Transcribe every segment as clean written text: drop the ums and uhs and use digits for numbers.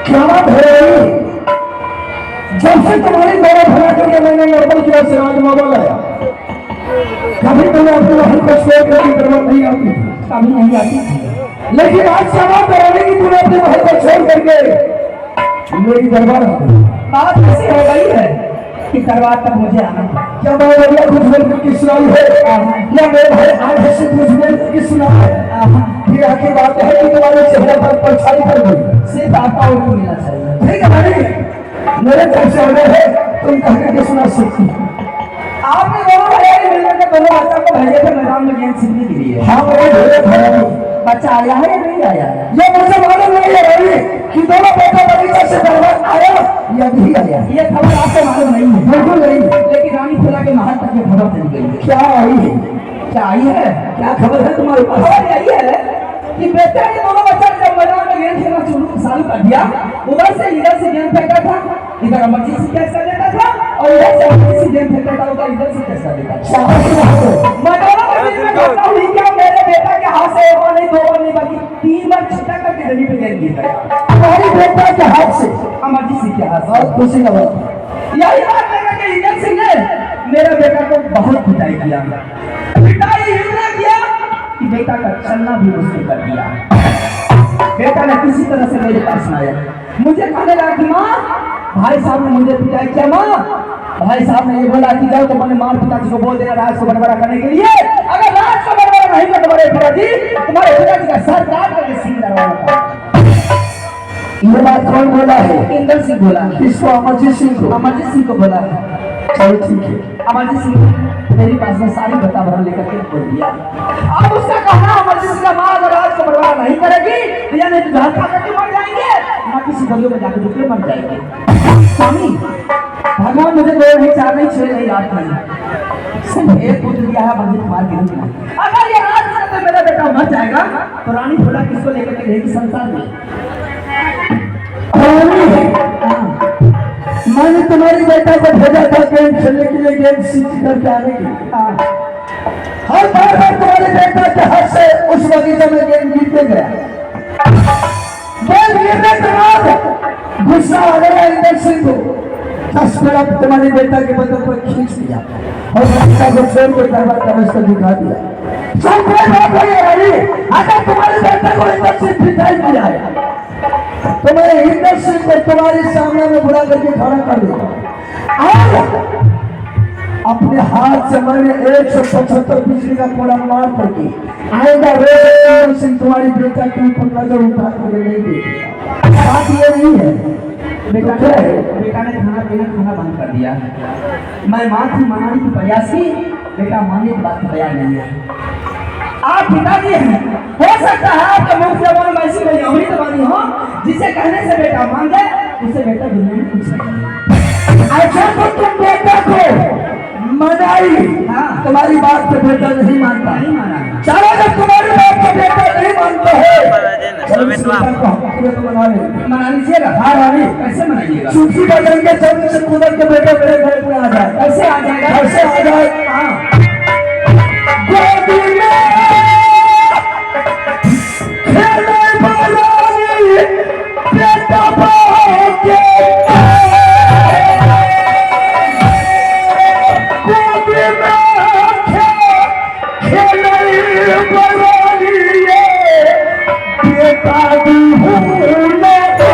क्या बात है रही? जब से तुम्हारी दौरा भरा करके मैंने नर्मल की ओर से राजमावा लाया, कभी मैंने अपने बहन को छोड़ कर दरबार नहीं आती थी, कभी नहीं आती थी। लेकिन आज क्या बात है कि तूने अपने बहन को छोड़ करके मेरी दरबार आ गई। बात ऐसी हो गई है कि दरबार तक मुझे आना है। क्या मैं बढ़िया कुछ बोल की सुनाई है? क्या मेरे भाई आज से कुछ बोल की सुना है? ये आखिर बात है कि तुम्हारे चेहरे पर परछाई पड़ गई। सिर्फ आपका और मिलना चाहिए। ठीक है भाई, मेरे घर से आगे है, तुम कह करके सुना सकती हो। आपने दोनों भैया ने मिलकर के दोनों बच्चों को भेजे थे मैदान में गेंद सीखने के लिए। हाँ मेरे भेजे थे। बच्चा आया है या नहीं आया? ये मुझे मालूम नहीं है रवि कि दोनों बेटा बगीचा से दरबार आया या नहीं आया। ये खबर आपको मालूम नहीं है? बिल्कुल नहीं। लेकिन रानी फुला के महल तक ये खबर चली गई है। क्या आई है? क्या आई है? क्या खबर है तुम्हारे पास? खबर यही है कि बेटे ने दोनों बच्चा जब मैदान में गेंद खेलना चालू कर दिया, उधर से इधर से गेंद फेंका था, इधर अमरजीत से कैच कर देता था, और इधर से अमरजीत से गेंद फेंका था, उधर इधर से कैच कर देता था। मैं दोनों को बीच में कहता हूँ क्या मेरे बेटा के हाथ से एक बार नहीं, दो बार नहीं, बल्कि 3 बार छक्का करके जमीन पे गेंद गिर गया। तुम्हारी बेटा के हाथ से? अमरजीत सिंह के हाथ से। बहुत खुशी का बात। यही बात लेकर के इंदर सिंह ने मेरे बेटा को बहुत पिटाई किया। पिटाई इतना किया कि बेटा का चलना भी मुश्किल कर दिया। बेटा ने किसी तरह से मेरे पास आया, मुझे कहने लगा कि माँ, भाई साहब ने मुझे पिटाई किया। माँ, भाई साहब ने ये बोला कि जाओ तो मैंने मार पिताजी को बोल देना राज को बड़बड़ा करने के लिए। अगर राज को बड़बड़ा नहीं कर तुम्हारे पिताजी, तुम्हारे पिताजी का सर काट करके सीन करवाऊंगा। ये बात कौन बोला है? इंदर सिंह बोला। किसको? अमरजीत सिंह को? अमरजीत सिंह को बोला है। चलो ठीक है। अमरजीत सिंह मेरे पास में सारी बता भरा लेकर के बोल दिया। अब उसका कहना अमरजीत सिंह का माँ अगर राज को बड़बड़ा नहीं करेगी तो या नहीं घर खा करके मर जाएंगे, ना किसी गलियों में जाकर रुके मर जाएंगे। स्वामी, भगवान मुझे 2 नहीं, 4 नहीं, 6 नहीं, 8 नहीं, सिर्फ एक पुत्र दिया है अमरजीत कुमार के रूप में। अगर ये राज में मेरा बेटा मर जाएगा तो रानी फुला किसको लेकर के रहेगी संसार में? मैंने तुम्हारी बेटा को भेजा था गेम खेलने के लिए, गेम सीख करके आने के लिए। हर बार तुम्हारे बेटा के हाथ से उस बगीचे में गेम गिरते गया। गेम गिरने के बाद गुस्सा आ गया इंदर सिंह को, 10 मिनट तुम्हारे बेटा के बदन पर खींच दिया और बच्चा को छोड़ के दरबार का रास्ता दिखा दिया। सब कोई बात नहीं है। अगर तुम्हारे बेटा को इंदर सिंह पिटाई किया है तो मैं इंदर सिंह को तुम्हारे सामने में बुला करके खड़ा कर दूंगा और अपने हाथ से मैंने 175 बिजली का कोड़ा मार करके आएगा रोज इंदर सिंह तुम्हारी बेटा के ऊपर नजर उठा कर नहीं देगा। बात ये नहीं है। बेटा ने खाना बंद कर दिया। मैं माँ की मनाने की प्रयास की, बेटा मानने की बात तैयार नहीं है। आप पिताजी हैं, हो सकता है आपके मुख से बोल ऐसी कोई अमृत वाणी हो जिसे कहने से बेटा मान जाए, उससे बेटा दुनिया में कुछ नहीं। अच्छा तो तुम बेटा को मनाई? हाँ, तुम्हारी बात पे बेटा नहीं मानता। नहीं माना। चलो जब तुम्हारी बात पे बेटा नहीं मानता है मना लीजिएगा। हाँ रानी, कैसे मनाइएगा? चुटकी बजाएंगे, जल्दी से कूदर के बेटा मेरे घर में आ जाए। कैसे आ जाएगा? कैसे आ जाए? हाँ, गोदी में खेले वाली बेटा के गोदी में खेले वाली बेटा भी भूले तो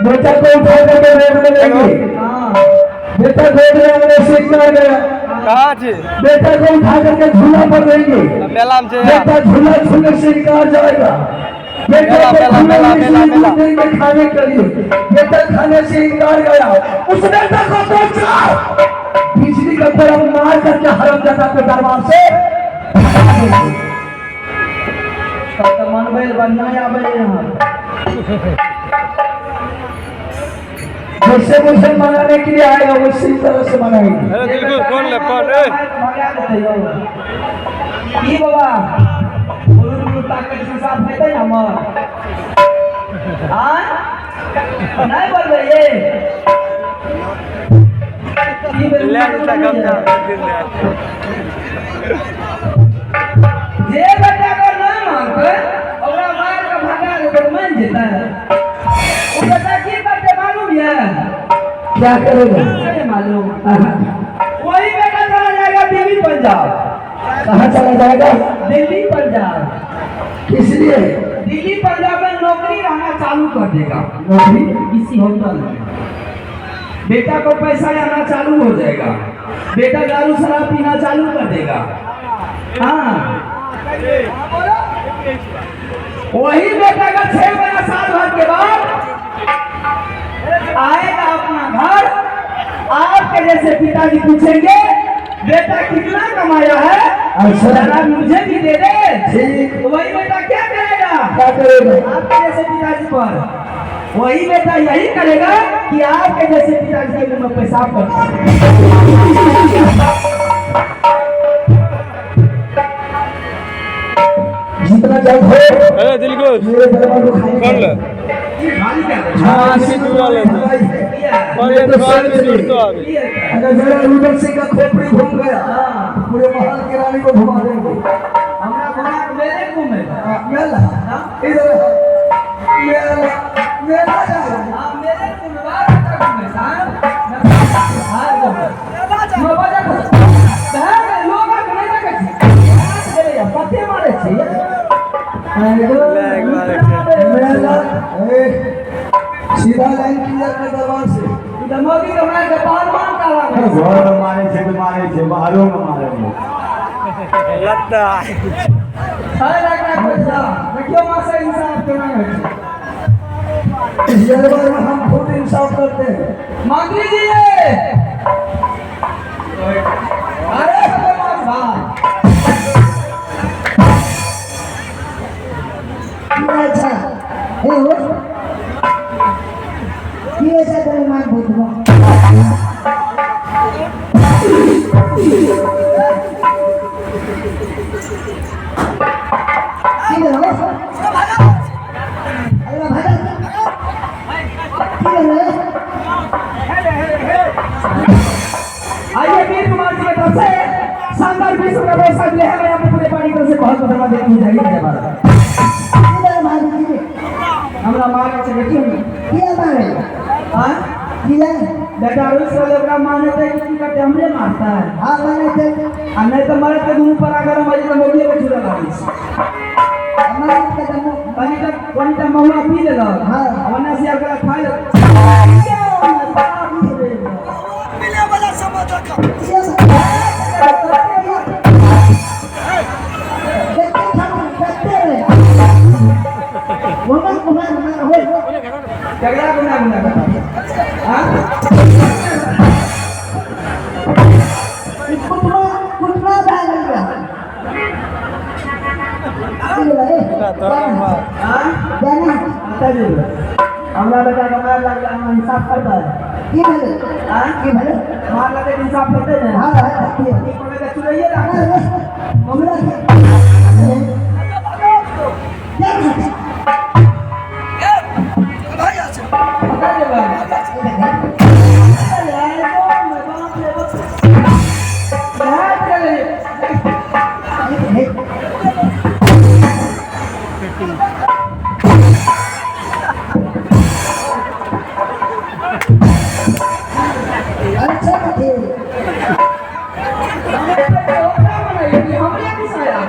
बेटा को उठा करके रोड में लेंगे। हाँ बेटा रोड में हमने स्वीकार गया। कहाँ छे बेटा को उठा करके झूला पर लेंगे। मेला में छे बेटा झूला झूलने से इनकार जाएगा। बेटा को मेला, झूले मेला, में मेला। देंगे खाने के लिए। बेटा खाने से इनकार गया। उस बेटा को पहुंचाओ, बिजली का तरफ मार करके हरामजादा के दरबार से तब तो मनबे बढ़िया आवे यहाँ जैसे मुझे मनाने के लिए आएगा उसी तरह से मनाएंगे। अरे बिल्कुल कौन ले कौन ए भगा देते हो की बाबा बोलू ताकत के साथ है हमर हां नहीं बोल रहे ये ले ता कम जा दिन ले जे बेटा का नाम मानते ओकरा मार के भगा दे तो मान जेता है वो बेटा की करते मालूम है क्या करेगा? क्या मालूम वही बेटा चला जाएगा दिल्ली पंजाब कहाँ चला जाएगा? दिल्ली पंजाब किस लिए? दिल्ली पंजाब में नौकरी रहना चालू कर देगा नौकरी? किसी होटल में बेटा को पैसा आना चालू हो जाएगा बेटा दारू शराब पीना चालू कर देगा हाँ वही बेटा का 6 महीना साल भर के बाद आएगा अपना घर आपके जैसे पिताजी पूछेंगे बेटा कितना कमाया है अच्छा। जरा मुझे भी दे दे ठीक। तो वही बेटा क्या करेगा क्या करेगा? आपके जैसे पिताजी पर वही बेटा यही करेगा कि आपके जैसे पिताजी के मुंह में पेशाब करता जितना जल्द हो अरे दिल को मेरे दरबार को खाने कौन ले खाली क्या करे? हाँ सिद्धू वाले और ये ये तो दुकान सच में है। दोस्तों आ गए अगर जरा रुद्र सिंह का खोपड़ी घूम गया तो पूरे महल की रानी को घुमा देंगे। हमरा घुमा के मेरे घूमे मेला इधर मेला मेला जाएगा। हाँ मेरे घूमवा तक घूमे हाँ घूमे बाजा को बहन लोग नहीं देखे छी पत्ते मारे छी मेला सीधा लाइन क्लियर कर दरबार से इधर मोदी के मारे के पालमान का लागे घर में मारे छे बाहरों में मारे लगता हाय लगा पैसा देखियो मासे इंसाफ केना होइ छै इस दरबार में हम खुद इंसाफ करते हैं। मंत्री जी अरे बदमाश भाई अच्छा ए हो ये ऐसा करे मार भूतवा किधर हो अरे भागा किधर है आइए वीर कुमार जी की तरफ से शानदार विश्व का व्यवस्था दिया है मैं आपको पूरे पानी से बहुत धन्यवाद देना चाहिए जय भारत किधर भाग किधर हमरा मार के देखियो किया मारे हां किधर बेटा रोज वाले का माने थे कि करते हमरे मारता है हां माने थे आ नहीं तो मरद के मुंह पर अगर हम तो मोदी के छुरा लागी हमारे कदम कनी तक महुआ पी ले हाँ। वरना से अगर खा ले मिले वाला समझ का झगड़ा गुना गुना हां कुटना भाग गया हां जाना बताइए हमरा बेटा का मार लगला हम इंसाफ करता है की भले हां की भले मार लगे इंसाफ करते हैं हां हां की ठीक पड़े तो चुराइए ना मम्मी पकड़ ले अच्छा थे हमरे किस आया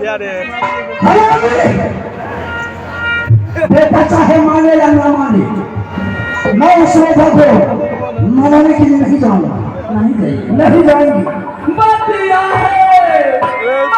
यार बेटा चाहे माने या ना माने, मैं उस बेटा को मनाने के लिए नहीं जाऊंगा, नहीं जाएंगी। बतिया है बतिया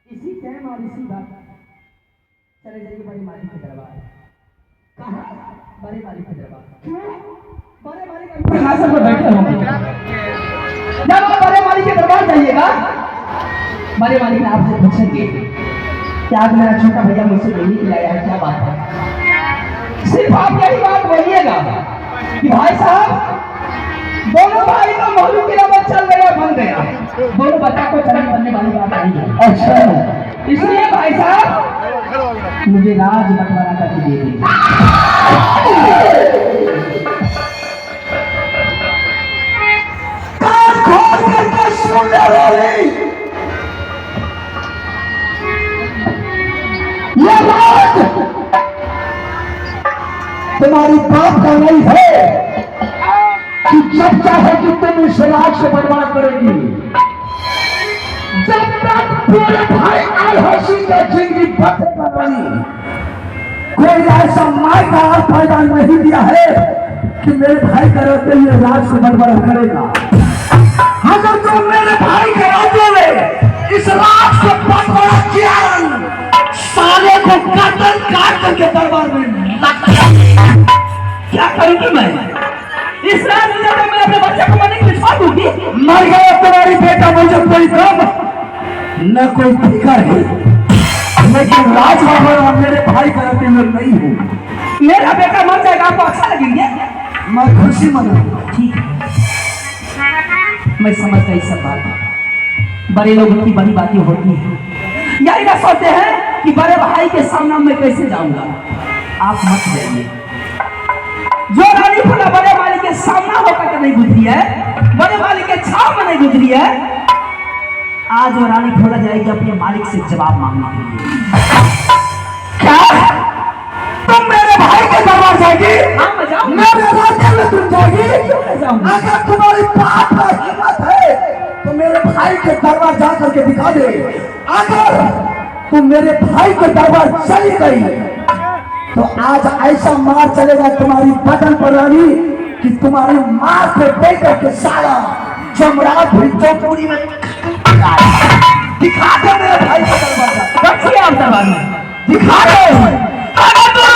इसी टाइम और इसी बात चले जाइए बड़े मालिक के दरबार। कहाँ? बड़े मालिक के दरबार। क्यों? बड़े मालिक के सिंहासन पर बैठे होंगे। जब आप बड़े मालिक के दरबार जाइएगा, बड़े मालिक आपसे पूछेंगे कि आज मेरा छोटा भैया मुझसे लेने के लिए आया है, क्या बात है? सिर्फ आप यही बात बोलिएगा कि भाई साहब दोनों भाई का मोहल्ले की रमत चल गया, बन गया। दोनों बच्चा को चलन बनने वाली बात नहीं है। अच्छा, इसलिए भाई साहब मुझे राज बंटवारा करके दे दीजिए। कान खोल करके सुन ले रोली, ये बात तुम्हारी बाप का नहीं है कि जब चाहे कि तुम इस राज से बर्बाद करेगी। जब तक पूरे भाई आलसी का जिंदगी बदल बनी, कोई ऐसा माय का हाथ पैदा नहीं दिया है कि मेरे भाई का रहते हुए राज को बर्बाद करेगा। अगर तुम मेरे भाई के रहते में इस राज को बर्बाद किया, साले को गर्दन काट करके दरबार में क्या करूंगी मैं? इस रात में जब मैं अपने बच्चे को मरने के लिए छोड़ दूंगी, मर गया तुम्हारी बेटा, मुझे कोई गम न कोई फिक्र है, लेकिन राज बाबा मेरे भाई का रहते हुए नहीं हूँ। मेरा बेटा मर जाएगा, आपको अच्छा लगेंगे? मैं खुशी मनाऊंगा। ठीक है, मैं समझ गई सब बात। बड़े लोगों की बड़ी बातें होती हैं। यही ना सोचते हैं कि बड़े भाई के सामने मैं कैसे जाऊंगा। आप मत जाइए। जो रानी फूला बड़े मालिक के सामना होकर के नहीं गुजरी है, बड़े मालिक के छाव में नहीं गुजरी है, आज वो रानी फूला जाएगी अपने मालिक से जवाब मांगने के लिए। क्या तुम मेरे भाई के दरबार जाएगी? हाँ, मैं जाऊंगी। मेरे राज्य में तुम जाएगी? क्यों नहीं जाऊंगी? अगर तुम्हारी बात का हिम्मत है तो मेरे भाई के दरबार जा करके दिखा दे। अगर तुम मेरे भाई के दरबार चली गई तो आज ऐसा मार चलेगा तुम्हारी बदन पर रानी कि तुम्हारी माँ को देकर के सारा जमरात हुई चौपूरी में दिखा दो मेरे भाई के दरबार। रखिए आप दरबार में, दिखा दो। अगर